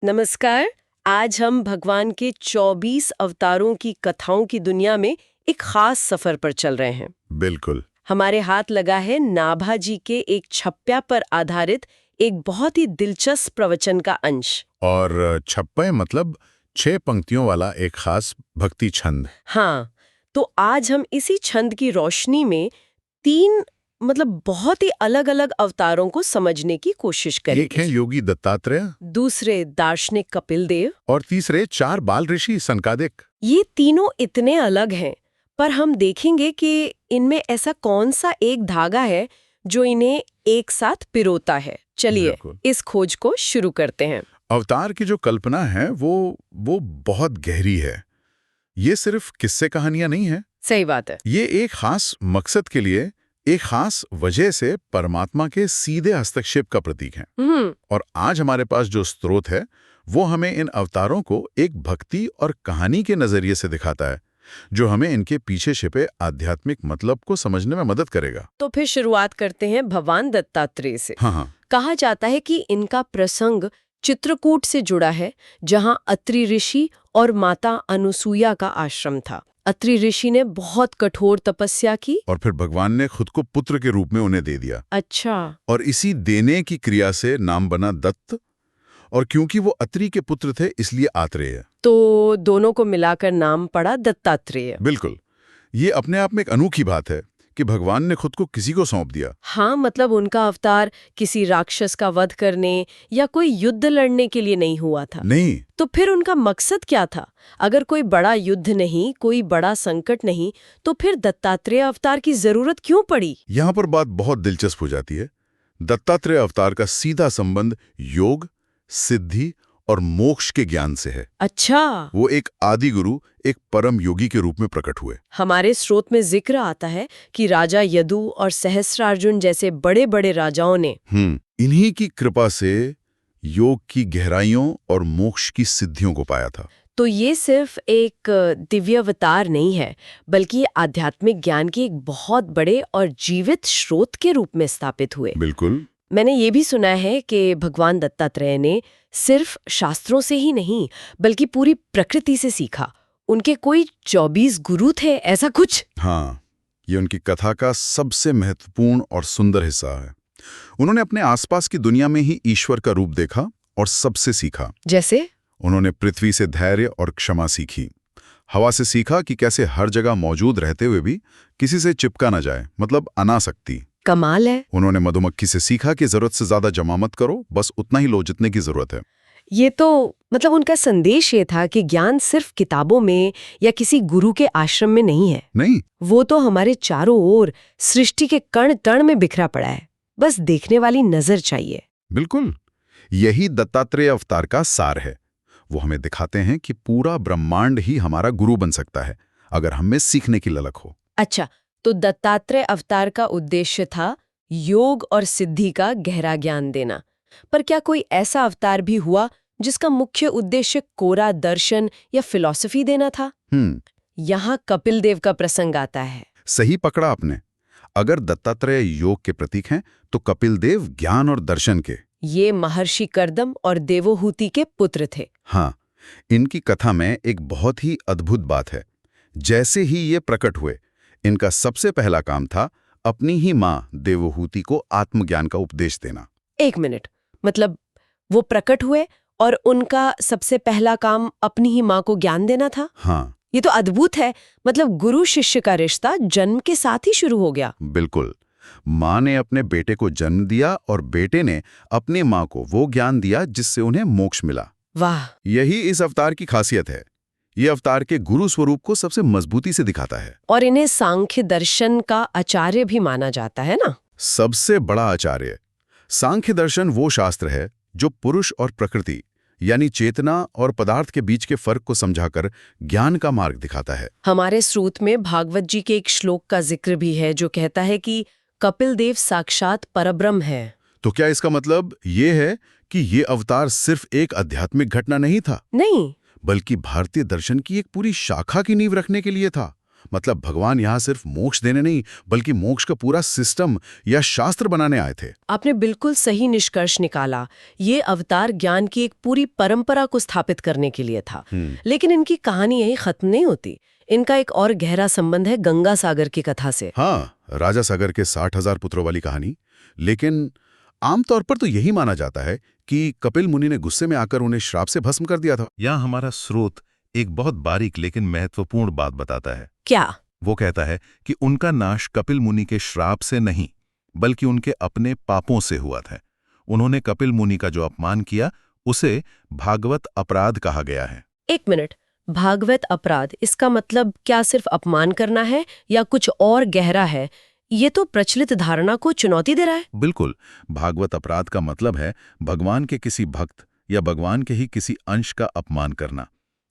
नमस्कार। आज हम भगवान के 24 अवतारों की कथाओं की दुनिया में एक खास सफर पर चल रहे हैं। बिल्कुल। हमारे हाथ लगा है नाभा जी के एक छप्या पर आधारित एक बहुत ही दिलचस्प प्रवचन का अंश। और छप्पे मतलब 6 पंक्तियों वाला एक खास भक्ति छंद। हाँ, तो आज हम इसी छंद की रोशनी में तीन बहुत ही अलग-अलग अवतारों को समझने की कोशिश एक करेंगे। है योगी दत्तात्रेय दूसरे दार्शनिक कपिल देव। और तीसरे 4 बाल ऋषि सनकादिक। ये तीनों इतने अलग हैं, पर हम देखेंगे कि इनमें ऐसा कौन सा एक धागा है जो इन्हें एक साथ पिरोता है। चलिए बिल्कुल। इस खोज को शुरू करते हैं। अवतार की जो कल्पना है वो बहुत गहरी है। ये सिर्फ किस्से कहानियां नहीं है। सही बात है। ये एक खास मकसद के लिए, एक खास वजह से परमात्मा के सीधे हस्तक्षेप का प्रतीक है। और आज हमारे पास जो स्रोत है वो हमें इन अवतारों को एक भक्ति और कहानी के नजरिए से दिखाता है, जो हमें इनके पीछे छिपे आध्यात्मिक मतलब को समझने में मदद करेगा। तो फिर शुरुआत करते हैं भगवान दत्तात्रेय से। हाँ। कहा जाता है कि इनका प्रसंग चित्रकूट से जुड़ा है, जहां अत्रि ऋषि और माता अनुसुईया का आश्रम था। अत्रि ऋषि ने बहुत कठोर तपस्या की। और फिर भगवान ने खुद को पुत्र के रूप में उन्हें दे दिया। अच्छा। और इसी देने की क्रिया से नाम बना दत्त। और क्योंकि वो अत्रि के पुत्र थे इसलिए आत्रेय। तो दोनों को मिलाकर नाम पड़ा दत्तात्रेय। बिल्कुल। ये अपने आप में एक अनोखी बात है कि भगवान ने खुद को किसी को सौंप दिया। हाँ, उनका अवतार किसी राक्षस का वध करने या कोई युद्ध लड़ने के लिए नहीं हुआ था। नहीं। तो फिर उनका मकसद क्या था? अगर कोई बड़ा युद्ध नहीं, कोई बड़ा संकट नहीं, तो फिर दत्तात्रेय अवतार की जरूरत क्यों पड़ी? यहाँ पर बात बहुत दिलचस्प हो जाती है। दत्तात्रेय अवतार का सीधा संबंध योग, सिद्धि और मोक्ष के ज्ञान से है। अच्छा। वो एक आदि गुरु, एक परम योगी के रूप में प्रकट हुए। हमारे स्रोत में जिक्र आता है कि राजा यदु और सहस्त्रार्जुन जैसे बड़े बड़े राजाओं ने इन्हीं की कृपा से योग की गहराइयों और मोक्ष की सिद्धियों को पाया था। तो ये सिर्फ एक दिव्य अवतार नहीं है, बल्कि आध्यात्मिक ज्ञान के एक बहुत बड़े और जीवित स्रोत के रूप में स्थापित हुए। बिल्कुल। मैंने ये भी सुना है कि भगवान दत्तात्रेय ने सिर्फ शास्त्रों से ही नहीं, बल्कि पूरी प्रकृति से सीखा। उनके कोई 24 गुरु थे, ऐसा कुछ? हाँ, ये उनकी कथा का सबसे महत्वपूर्ण और सुंदर हिस्सा है। उन्होंने अपने आसपास की दुनिया में ही ईश्वर का रूप देखा और सबसे सीखा। जैसे? उन्होंने पृथ्वी से धैर्य और क्षमा सीखी। हवा से सीखा कि कैसे हर जगह मौजूद रहते हुए भी किसी से चिपका न जाए, मतलब अनासक्ति। कमाल है। उन्होंने मधुमक्खी से सीखा कि जरूरत से ज्यादा जमा मत करो, बस उतना ही लो जितने की जरूरत है। ये तो उनका संदेश ये था कि ज्ञान सिर्फ किताबों में या किसी गुरु के आश्रम में नहीं है। नहीं, वो तो हमारे चारों ओर सृष्टि के कण कण में बिखरा पड़ा है, बस देखने वाली नजर चाहिए। बिल्कुल। यही दत्तात्रेय अवतार का सार है। वो हमें दिखाते हैं कि पूरा ब्रह्मांड ही हमारा गुरु बन सकता है, अगर हम में सीखने की ललक हो। अच्छा, तो दत्तात्रेय अवतार का उद्देश्य था योग और सिद्धि का गहरा ज्ञान देना। पर क्या कोई ऐसा अवतार भी हुआ जिसका मुख्य उद्देश्य कोरा दर्शन या फिलॉसफी देना था? यहाँ कपिल देव का प्रसंग आता है। सही पकड़ा आपने। अगर दत्तात्रेय योग के प्रतीक हैं, तो कपिल देव ज्ञान और दर्शन के। ये महर्षि कर्दम और देवहूति के पुत्र थे। हाँ, इनकी कथा में एक बहुत ही अद्भुत बात है। जैसे ही ये प्रकट हुए, इनका सबसे पहला काम था अपनी ही माँ देवहूति को आत्मज्ञान का उपदेश देना। एक मिनट, वो प्रकट हुए और उनका सबसे पहला काम अपनी ही माँ को ज्ञान देना था? हाँ। ये तो अद्भुत है। गुरु शिष्य का रिश्ता जन्म के साथ ही शुरू हो गया। बिल्कुल। माँ ने अपने बेटे को जन्म दिया और बेटे ने अपनी माँ को वो ज्ञान दिया जिससे उन्हें मोक्ष मिला। वाह! यही इस अवतार की खासियत है। ये अवतार के गुरु स्वरूप को सबसे मजबूती से दिखाता है। और इन्हें सांख्य दर्शन का आचार्य भी माना जाता है ना? सबसे बड़ा आचार्य। सांख्य दर्शन वो शास्त्र है जो पुरुष और प्रकृति, यानी चेतना और पदार्थ के बीच के फर्क को समझाकर ज्ञान का मार्ग दिखाता है। हमारे स्रोत में भागवत जी के एक श्लोक का जिक्र भी है जो कहता है कि कपिल देव साक्षात परब्रह्म है। तो क्या इसका मतलब ये है कि ये अवतार सिर्फ एक आध्यात्मिक घटना नहीं था? नहीं, बल्कि भारतीय दर्शन की एक पूरी शाखा की नींव रखने के लिए था। मतलब भगवान यहाँ सिर्फ मोक्ष देने नहीं बल्कि मोक्ष का पूरा सिस्टम या शास्त्र बनाने आए थे। आपने बिल्कुल सही निष्कर्ष निकाला। ये अवतार ज्ञान की एक पूरी परंपरा को स्थापित करने के लिए था। लेकिन इनकी कहानी यही खत्म नहीं होती। इनका एक और गहरा संबंध है गंगा सागर की कथा से। हाँ, राजा सागर के 60,000 पुत्रों वाली कहानी। लेकिन आमतौर पर तो यही माना जाता है कि कपिल मुनि ने गुस्से में आकर उन्हें श्राप से भस्म कर दिया था। यहाँ हमारा स्रोत एक बहुत बारीक लेकिन महत्वपूर्ण बात बताता है। क्या? वो कहता है कि उनका नाश कपिल मुनि के श्राप से नहीं बल्कि उनके अपने पापों से हुआ था। उन्होंने कपिल मुनि का जो अपमान किया उसे भागवत अपराध कहा गया है। एक मिनट, भागवत अपराध, इसका मतलब क्या सिर्फ अपमान करना है या कुछ और गहरा है? ये तो प्रचलित धारणा को चुनौती दे रहा है। बिल्कुल, भागवत अपराध का मतलब है भगवान के किसी भक्त या भगवान के ही किसी अंश का अपमान करना।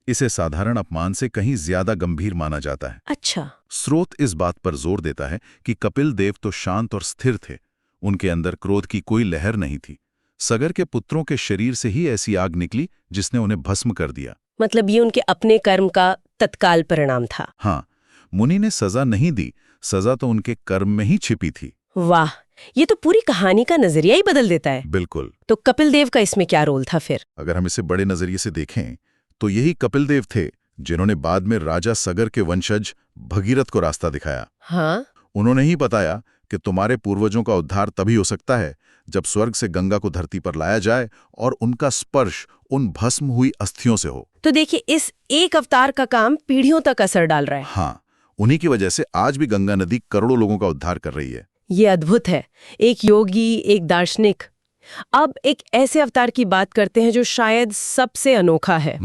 इसे साधारण अपमान से कहीं ज्यादा गंभीर माना जाता है। अच्छा। स्रोत इस बात पर जोर देता है कि कपिल देव तो शांत और स्थिर थे, उनके अंदर क्रोध की कोई लहर नहीं थी। सगर के पुत्रों के शरीर से ही ऐसी आग निकली जिसने उन्हें भस्म कर दिया। मतलब ये उनके अपने कर्म का तत्काल परिणाम था। हाँ, मुनि ने सजा नहीं दी, सजा तो उनके कर्म में ही छिपी थी। वाह, ये तो पूरी कहानी का नजरिया ही बदल देता है। बिल्कुल। तो कपिल देव का इसमें क्या रोल था फिर? अगर हम इसे बड़े नजरिए से देखें तो यही कपिल देव थे जिन्होंने बाद में राजा सगर के वंशज भगीरथ को रास्ता दिखाया। हाँ? उन्होंने ही बताया कि तुम्हारे पूर्वजों का उद्धार तभी हो सकता है जब स्वर्ग से गंगा को धरती पर लाया जाए और उनका स्पर्श उन भस्म हुई अस्थियों से हो। तो देखिए, इस एक अवतार का काम पीढ़ियों तक असर डाल रहा है। हाँ, उन्हीं की वजह से आज भी गंगा नदी करोड़ों लोगों का उद्धार कर रही है। ये अद्भुत है। एक योगी, एक दार्शनिक। अब एक ऐसे अवतार की बात करते हैं जो शायद सबसे अनोखा है।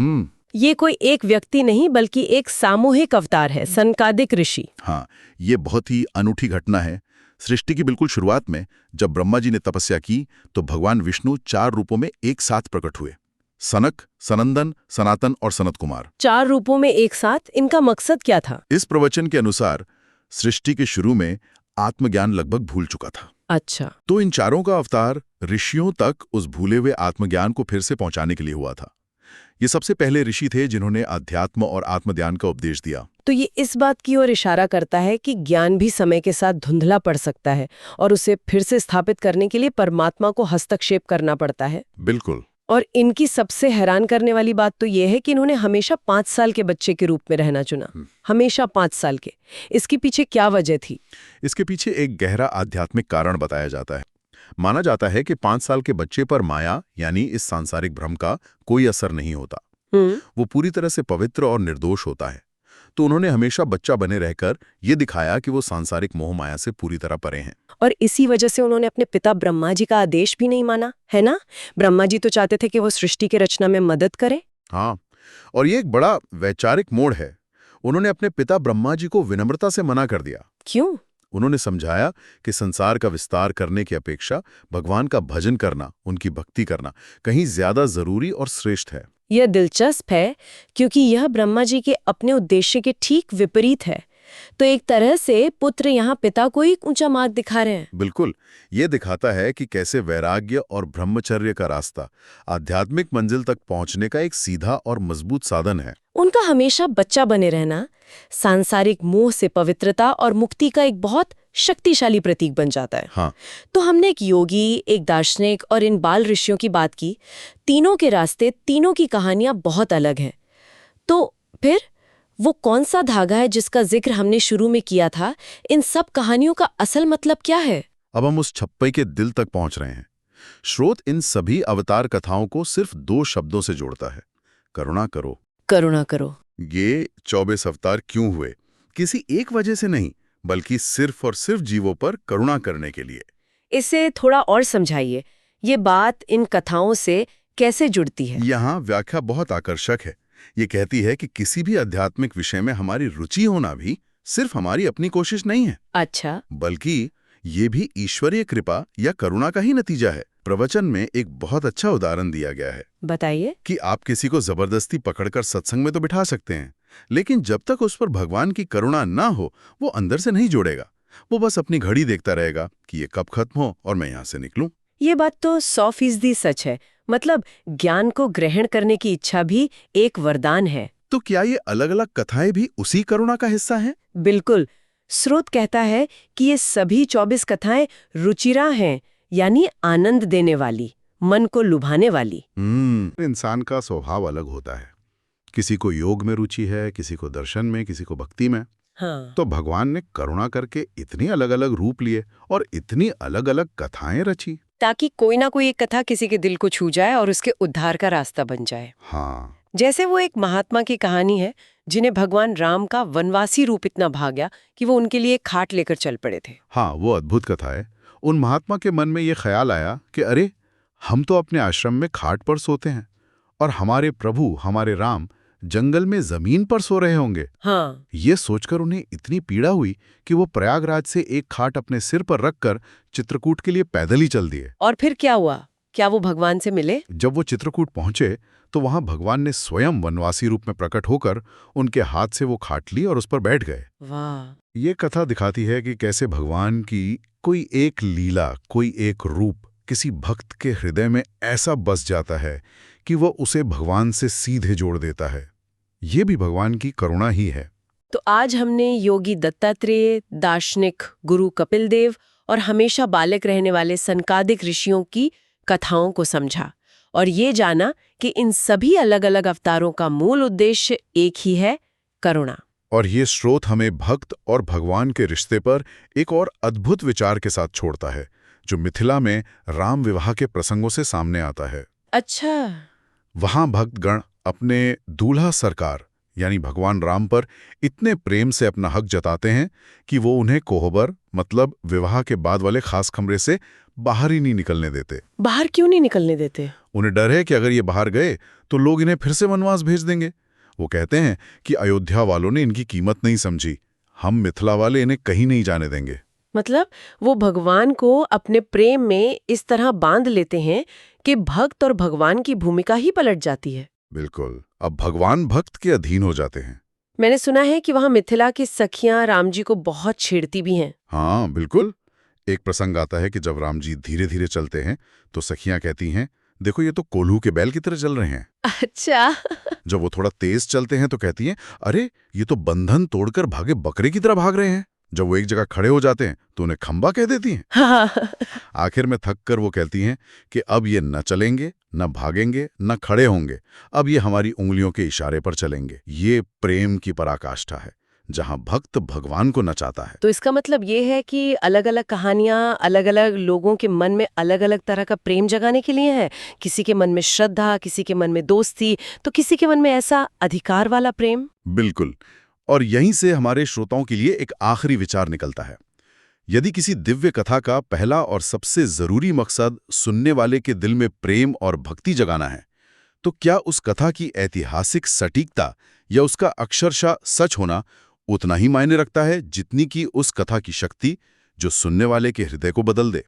ये कोई एक व्यक्ति नहीं बल्कि एक सामूहिक अवतार है, सनकादिक ऋषि। हाँ, ये बहुत ही अनूठी घटना है। सृष्टि की बिल्कुल शुरुआत में जब ब्रह्मा जी ने तपस्या की तो भगवान विष्णु 4 रूपों में एक साथ प्रकट हुए। सनक, सनंदन, सनातन और सनत कुमार। 4 रूपों में एक साथ, इनका मकसद क्या था? इस प्रवचन के अनुसार सृष्टि के शुरू में आत्मज्ञान लगभग भूल चुका था। अच्छा। तो इन चारों का अवतार ऋषियों तक उस भूले हुए आत्मज्ञान को फिर से पहुंचाने के लिए हुआ था। ये सबसे पहले ऋषि थे जिन्होंने अध्यात्म और आत्मध्यान का उपदेश दिया। तो ये इस बात की ओर इशारा करता है कि ज्ञान भी समय के साथ धुंधला पड़ सकता है और उसे फिर से स्थापित करने के लिए परमात्मा को हस्तक्षेप करना पड़ता है। बिल्कुल। और इनकी सबसे हैरान करने वाली बात तो ये है कि इन्होंने हमेशा 5 साल के बच्चे के रूप में रहना चुना। हमेशा 5 साल के। इसके पीछे क्या वजह थी? इसके पीछे एक गहरा आध्यात्मिक कारण बताया जाता है। माना जाता है कि 5 साल के बच्चे पर माया यानी इस सांसारिक भ्रम का कोई असर नहीं होता। वो पूरी तरह से पवित्र और निर्दोष होता है। तो उन्होंने हमेशा बच्चा बने रहकर ये दिखाया कि वो सांसारिक मोह माया से पूरी तरह परे हैं। और इसी वजह से उन्होंने अपने पिता ब्रह्मा जी का आदेश भी नहीं माना, है ना? ब्रह्मा जी तो चाहते थे कि वो सृष्टि की रचना में मदद करे। हाँ, और ये एक बड़ा वैचारिक मोड़ है। उन्होंने अपने पिता ब्रह्मा जी को विनम्रता से मना कर दिया। क्यों? उन्होंने समझाया कि संसार का विस्तार करने की अपेक्षा भगवान का भजन करना, उनकी भक्ति करना कहीं ज्यादा जरूरी और श्रेष्ठ है। यह दिलचस्प है क्योंकि यह ब्रह्मा जी के अपने उद्देश्य के ठीक विपरीत है। तो एक तरह से पुत्र यहाँ पिता को ही ऊंचा मार्ग दिखा रहे हैं। बिल्कुल, ये दिखाता है कि कैसे वैराग्य और ब्रह्मचर्य का रास्ता आध्यात्मिक मंजिल तक पहुंचने का एक सीधा और मजबूत साधन है। उनका हमेशा बच्चा बने रहना सांसारिक मोह से पवित्रता और मुक्ति का एक बहुत शक्तिशाली प्रतीक बन जाता है। हाँ। तो हमने एक योगी, एक दार्शनिक और इन बाल ऋषियों की बात की। तीनों के रास्ते, तीनों की कहानियां बहुत अलग हैं। तो फिर वो कौन सा धागा है जिसका जिक्र हमने शुरू में किया था? इन सब कहानियों का असल मतलब क्या है? अब हम उस छप्पई के दिल तक पहुंच रहे हैं। स्रोत इन सभी अवतार कथाओं को सिर्फ 2 शब्दों से जोड़ता है, करुणा करो। करुणा करो। ये 24 अवतार क्यों हुए? किसी एक वजह से नहीं, बल्कि सिर्फ और सिर्फ जीवों पर करुणा करने के लिए। इसे थोड़ा और समझाइए। ये बात इन कथाओं से कैसे जुड़ती है? यहाँ व्याख्या बहुत आकर्षक है। ये कहती है कि किसी भी आध्यात्मिक विषय में हमारी रुचि होना भी सिर्फ हमारी अपनी कोशिश नहीं है। अच्छा। बल्कि ये भी ईश्वरीय कृपा या करुणा का ही नतीजा है। प्रवचन में एक बहुत अच्छा उदाहरण दिया गया है। बताइए। कि आप किसी को जबरदस्ती पकड़कर सत्संग में तो बिठा सकते हैं, लेकिन जब तक उस पर भगवान की करुणा ना हो वो अंदर से नहीं जोड़ेगा। वो बस अपनी घड़ी देखता रहेगा कि ये कब खत्म हो और मैं यहाँ से निकलूं। ये बात तो 100% सच है। मतलब ज्ञान को ग्रहण करने की इच्छा भी एक वरदान है। तो क्या ये अलग अलग कथाएं भी उसी करुणा का हिस्सा हैं? बिल्कुल। स्रोत कहता है कि ये सभी 24 कथाएं रुचिरा हैं, यानी आनंद देने वाली, मन को लुभाने वाली। इंसान का स्वभाव अलग होता है। किसी को योग में रुचि है, किसी को दर्शन में, किसी को भक्ति में। हाँ। तो भगवान ने करुणा करके इतनी अलग अलग रूप लिए और इतनी अलग अलग कथाएं रची, ताकि कोई ना कोई एक कथा किसी के दिल को छू जाए और उसके उद्धार का रास्ता बन जाए। हाँ, जैसे वो एक महात्मा की कहानी है जिन्हें भगवान राम का वनवासी रूप इतना भा गया कि वो उनके लिए खाट लेकर चल पड़े थे। हाँ, वो अद्भुत कथा है। उन महात्मा के मन में ये ख्याल आया कि अरे, हम तो अपने आश्रम में खाट पर सोते हैं और हमारे प्रभु, हमारे राम जंगल में जमीन पर सो रहे होंगे। हाँ। ये सोचकर उन्हें इतनी पीड़ा हुई कि वो प्रयागराज से एक खाट अपने सिर पर रखकर चित्रकूट के लिए पैदल ही चल दिए। और फिर क्या हुआ? क्या वो भगवान से मिले? जब वो चित्रकूट पहुंचे तो वहां भगवान ने स्वयं वनवासी रूप में प्रकट होकर उनके हाथ से वो खाट ली और उस पर बैठ गए। वाह। ये कथा दिखाती है कि कैसे भगवान की कोई एक लीला, कोई एक रूप किसी भक्त के हृदय में ऐसा बस जाता है कि वो उसे भगवान से सीधे जोड़ देता है। ये भी भगवान की करुणा ही है। तो आज हमने योगी दत्तात्रेय, दार्शनिक गुरु कपिल देव और हमेशा बालक रहने वाले सनकादिक ऋषियों की कथाओं को समझा और ये जाना कि इन सभी अलग अलग अवतारों का मूल उद्देश्य एक ही है, करुणा। और ये स्रोत हमें भक्त और भगवान के रिश्ते पर एक और अद्भुत विचार के साथ छोड़ता है, जो मिथिला में राम विवाह के प्रसंगों से सामने आता है। अच्छा। वहां भक्तगण अपने दूल्हा सरकार यानी भगवान राम पर इतने प्रेम से अपना हक जताते हैं कि वो उन्हें कोहबर मतलब विवाह के बाद वाले खास कमरे से बाहर ही नहीं निकलने देते। बाहर क्यों नहीं निकलने देते? उन्हें डर है कि अगर ये बाहर गए तो लोग इन्हें फिर से वनवास भेज देंगे। वो कहते हैं कि अयोध्या वालों ने इनकी कीमत नहीं समझी, हम मिथिला वाले इन्हें कहीं नहीं जाने देंगे। मतलब वो भगवान को अपने प्रेम में इस तरह बांध लेते हैं कि भक्त और भगवान की भूमिका ही पलट जाती है। बिल्कुल, अब भगवान भक्त के अधीन हो जाते हैं। मैंने सुना है कि वहां मिथिला की सखियां राम जी को बहुत छेड़ती भी हैं। हाँ बिल्कुल। एक प्रसंग आता है कि जब राम जी धीरे धीरे चलते हैं तो सखियां कहती हैं, देखो ये तो कोल्हू के बैल की तरह चल रहे हैं। अच्छा। जब वो थोड़ा तेज चलते हैं तो कहती हैं, अरे ये तो बंधन तोड़कर भागे बकरे की तरह भाग रहे हैं। जब वो एक जगह खड़े हो जाते हैं तो उन्हें खंबा कह देती हैं। हाँ। आखिर में थक कर वो कहती हैं कि अब ये न चलेंगे, न भागेंगे, न खड़े होंगे, अब ये हमारी उंगलियों के इशारे पर चलेंगे। ये प्रेम की पराकाष्ठा है, जहां भक्त भगवान को नचाता है। तो इसका मतलब ये है कि अलग अलग कहानियां अलग अलग लोगों के मन में अलग अलग तरह का प्रेम जगाने के लिए है। किसी के मन में श्रद्धा, किसी के मन में दोस्ती, तो किसी के मन में ऐसा अधिकार वाला प्रेम। बिल्कुल। और यहीं से हमारे श्रोताओं के लिए एक आखिरी विचार निकलता है। यदि किसी दिव्य कथा का पहला और सबसे जरूरी मकसद सुनने वाले के दिल में प्रेम और भक्ति जगाना है, तो क्या उस कथा की ऐतिहासिक सटीकता या उसका अक्षरशः सच होना उतना ही मायने रखता है जितनी कि उस कथा की शक्ति जो सुनने वाले के हृदय को बदल दे?